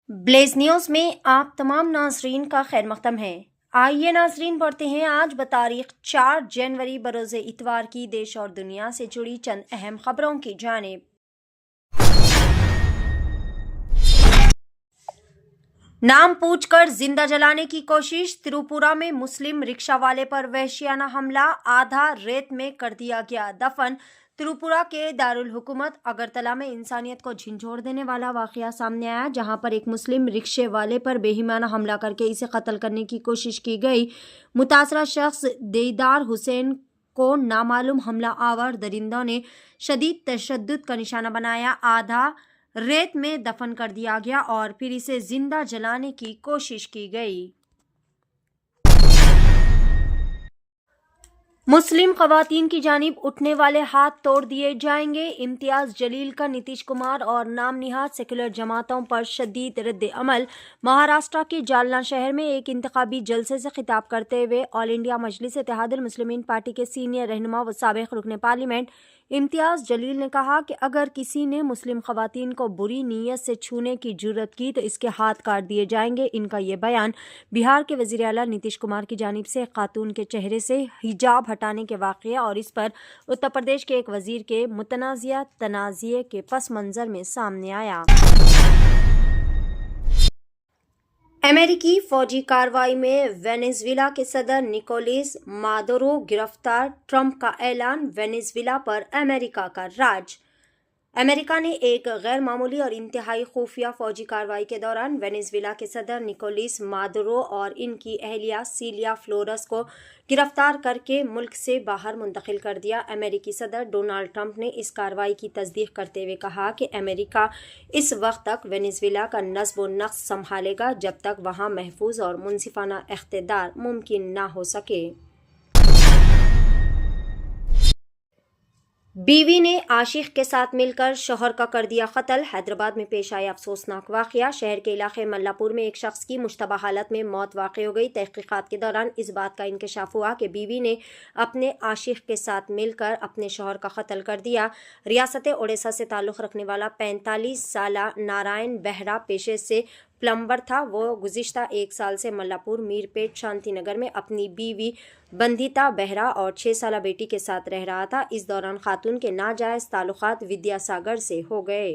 Blaze news में आप तमाम नाजरीन का खैर मकदम है। आइए नाजरीन बढ़ते हैं आज बतारीख 4 जनवरी बरोज़े इतवार की देश और दुनिया से जुड़ी चंद अहम खबरों की जानिब। नाम पूछकर जिंदा जलाने की कोशिश, त्रिपुरा में मुस्लिम रिक्शा वाले पर वहशियाना हमला, आधा रेत में कर दिया गया दफन। त्रिपुरा के दारुल हुकूमत अगरतला में इंसानियत को झंझोड़ देने वाला वाकया सामने आया, जहां पर एक मुस्लिम रिक्शे वाले पर बेईमाना हमला करके इसे कत्ल करने की कोशिश की गई। मुतासरा शख्स देदार हुसैन को नामालूम हमला आवर दरिंदों ने शदीद तशद्दुद का निशाना बनाया, आधा रेत में दफन कर दिया गया और फिर इसे जिंदा जलाने की कोशिश की गई। मुस्लिम खवातीन की जानिब उठने वाले हाथ तोड़ दिए जाएंगे, इम्तियाज जलील का नीतीश कुमार और नाम निहाद सेकुलर जमातों पर शदीद रद्द अमल। महाराष्ट्र के जालना शहर में एक इंतखाबी जलसे से खिताब करते हुए ऑल इंडिया मजलिस इत्तेहादुल मुस्लिमीन पार्टी के सीनियर रहनुमा व साबिक रुकन पार्लियामेंट इम्तियाज जलील ने कहा कि अगर किसी ने मुस्लिम खवातीन को बुरी नीयत से छूने की जुर्रत की तो इसके हाथ काट दिए जाएंगे। इनका ये बयान बिहार के वज़ीर आला नीतीश कुमार की जानिब से एक खातून के चेहरे से हिजाब हटाने के वाक़या और इस पर उत्तर प्रदेश के एक वज़ीर के मुतनाज़िया तनाज़िए के पस मंज़र में सामने आया। अमेरिकी फौजी कार्रवाई में वेनेजुएला के सदर निकोलस मादुरो गिरफ्तार, ट्रंप का ऐलान, वेनेजुएला पर अमेरिका का राज। अमेरिका ने एक गैर मामूली और इंतहाई खुफिया फौजी कार्रवाई के दौरान वेनेजुएला के सदर निकोलस मादुरो और इनकी अहलिया सिलिया फ्लोरेस को गिरफ्तार करके मुल्क से बाहर मुंतकिल कर दिया। अमेरिकी सदर डोनाल्ड ट्रंप ने इस कार्रवाई की तस्दीक करते हुए कहा कि अमेरिका इस वक्त तक वेनेजुएला का नस्ब व नक्श संभालेगा जब तक वहां महफूज और मुनसिफाना इख्तिदार मुमकिन ना हो सके। बीवी ने आशिक के साथ मिलकर शौहर का कर दिया कत्ल। हैदराबाद में पेश आया अफसोसनाक वाकया। शहर के इलाके मल्लापुर में एक शख्स की मुश्तबा हालत में मौत वाक़ हो गई। तहकीकात के दौरान इस बात का इंकशाफ हुआ कि बीवी ने अपने आशिक के साथ मिलकर अपने शौहर का कत्ल कर दिया। रियासत ओडिशा से ताल्लुक़ रखने वाला 45 साला नारायण बेहरा पेशे से प्लम्बर था। वो गुज़िश्ता 1 साल से मल्लापुर मीरपेट शांति नगर में अपनी बीवी बंदिता बेहरा और 6 साला बेटी के साथ रह रहा था। इस दौरान खातून के नाजायज़ ताल्लुकात विद्यासागर से हो गए।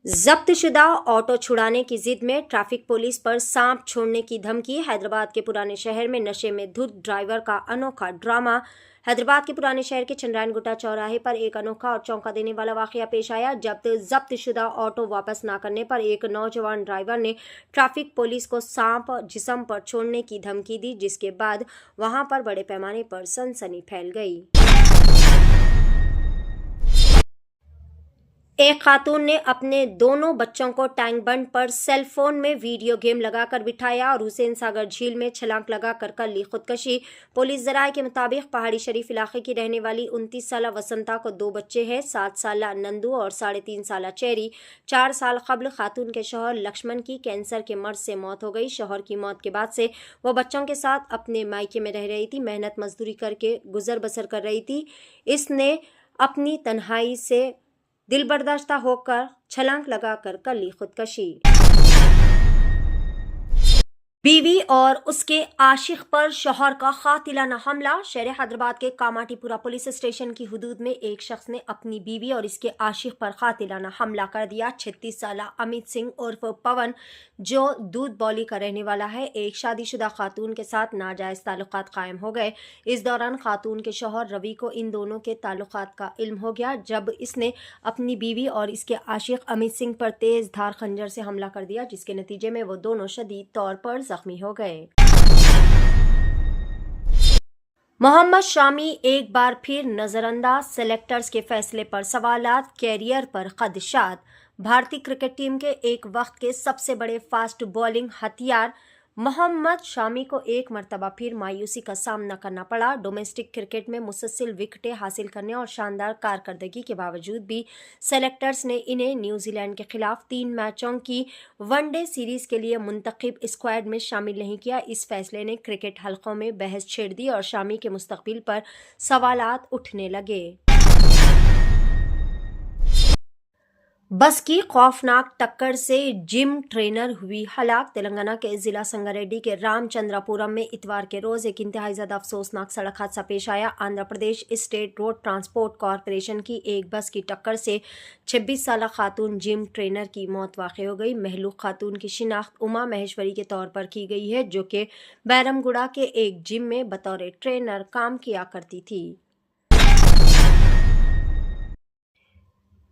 जब्त शुदा ऑटो छुड़ाने की जिद में ट्रैफिक पुलिस पर सांप छोड़ने की धमकी। हैदराबाद के पुराने शहर में नशे में धुत ड्राइवर का अनोखा ड्रामा। हैदराबाद के पुराने शहर के चंद्रायन गुट्टा चौराहे पर एक अनोखा और चौंका देने वाला वाकया पेश आया। जब्त शुदा ऑटो वापस ना करने पर एक नौजवान ड्राइवर ने ट्रैफिक पुलिस को सांप जिस्म पर छोड़ने की धमकी दी, जिसके बाद वहां पर बड़े पैमाने पर सनसनी फैल गई। एक खातून ने अपने दोनों बच्चों को टैंक बंड पर सेल फोन में वीडियो गेम लगाकर बिठाया और हुसैन सागर झील में छलांग लगाकर कर ली खुदकशी। पुलिस जराये के मुताबिक पहाड़ी शरीफ इलाके की रहने वाली 29 साला वसंता को 2 बच्चे हैं, 7 साला नंदू और 3.5 साला चेरी। 4 साल कबल खातून के शौहर लक्ष्मण की कैंसर के मर्ज से मौत हो गई। शौहर की मौत के बाद से वो बच्चों के साथ अपने मायके में रह रही थी, मेहनत मजदूरी करके गुजर बसर कर रही थी। इसने अपनी तन्हाई से दिल बर्दाश्ता होकर छलांग लगाकर कर ली खुदकशी। बीवी और उसके आशिक पर शौहर का कातिलाना हमला। शहर हैदराबाद के कामाटीपुरा पुलिस स्टेशन की हुदूद में एक शख्स ने अपनी बीवी और इसके आशिक पर कातिलाना हमला कर दिया। 36 साला अमित सिंह उर्फ पवन, जो दूध बौली का रहने वाला है, एक शादीशुदा खातून के साथ नाजायज़ ताल्लुकात कायम हो गए। इस दौरान खातून के शौहर रवि को इन दोनों के ताल्लुकात का इल्म हो गया, जब इसने अपनी बीवी और इसके आशिक अमित सिंह पर तेज धार खंजर से हमला कर दिया, जिसके नतीजे में वो दोनों शदीद तौर पर जख्मी हो गए। मोहम्मद शामी एक बार फिर नजरअंदाज, सेलेक्टर्स के फैसले पर सवालात, कैरियर पर खदशात। भारतीय क्रिकेट टीम के एक वक्त के सबसे बड़े फास्ट बॉलिंग हथियार मोहम्मद शामी को एक मरतबा फिर मायूसी का सामना करना पड़ा। डोमेस्टिक क्रिकेट में मुसलसल विकेटें हासिल करने और शानदार कारकर्दगी के बावजूद भी सेलेक्टर्स ने इन्हें न्यूजीलैंड के खिलाफ 3 मैचों की वनडे सीरीज के लिए मुंतखब स्क्वाड में शामिल नहीं किया। इस फैसले ने क्रिकेट हलकों में बहस छेड़ दी और शामी के मुस्तकबिल पर सवालात उठने लगे। बस की खौफनाक टक्कर से जिम ट्रेनर हुई हलाक। तेलंगाना के जिला संगारेड्डी के रामचंद्रपुरम में इतवार के रोज एक इंतहाई ज़्यादा अफसोसनाक सड़क हादसा पेश आया। Andhra Pradesh state road transport corporation की एक बस की टक्कर से 26 साल खातून जिम ट्रेनर की मौत वाक़ हो गई। महलूक खातून की शिनाख्त उमा महेश्वरी के तौर पर की गई है, जो कि बैरमगुड़ा के एक जिम में बतौर ट्रेनर काम किया करती थी।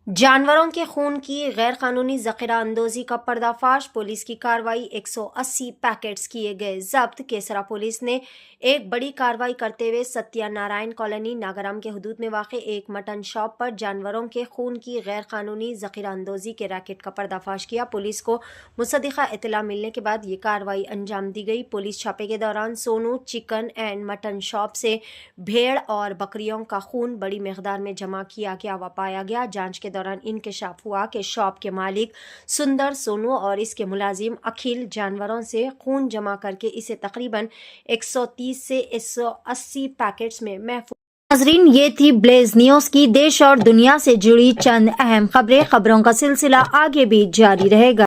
जानवरों के खून की गैर कानूनी ज़ख़ीरा अंदोज़ी का पर्दाफाश। पुलिस की कार्रवाई, 180 पैकेट्स किए गए जब्त। केसरा पुलिस ने एक बड़ी कार्रवाई करते हुए सत्यानारायण कॉलोनी नागाराम के हदूद में वाक़ एक मटन शॉप पर जानवरों के खून की गैर कानूनी ज़ख़ीरा अंदोज़ी के रैकेट का पर्दाफाश किया। पुलिस को मुसद्दिक़ा इत्तला मिलने के बाद ये कार्रवाई अंजाम दी गई। पुलिस छापे के दौरान Sonu chicken and mutton shop से भेड़ और बकरियों का खून बड़ी मकदार में जमा किया गया व पाया गया। जांच के दौरान इंकशाफ हुआ कि शॉप के मालिक सुंदर सोनू और इसके मुलाजिम अखिल जानवरों से खून जमा करके इसे तकरीबन 130 से 180 पैकेट्स में महफूज। नाज़रीन, ये थी ब्लेज न्यूज़ की देश और दुनिया से जुड़ी चंद अहम खबरें। खबरों का सिलसिला आगे भी जारी रहेगा।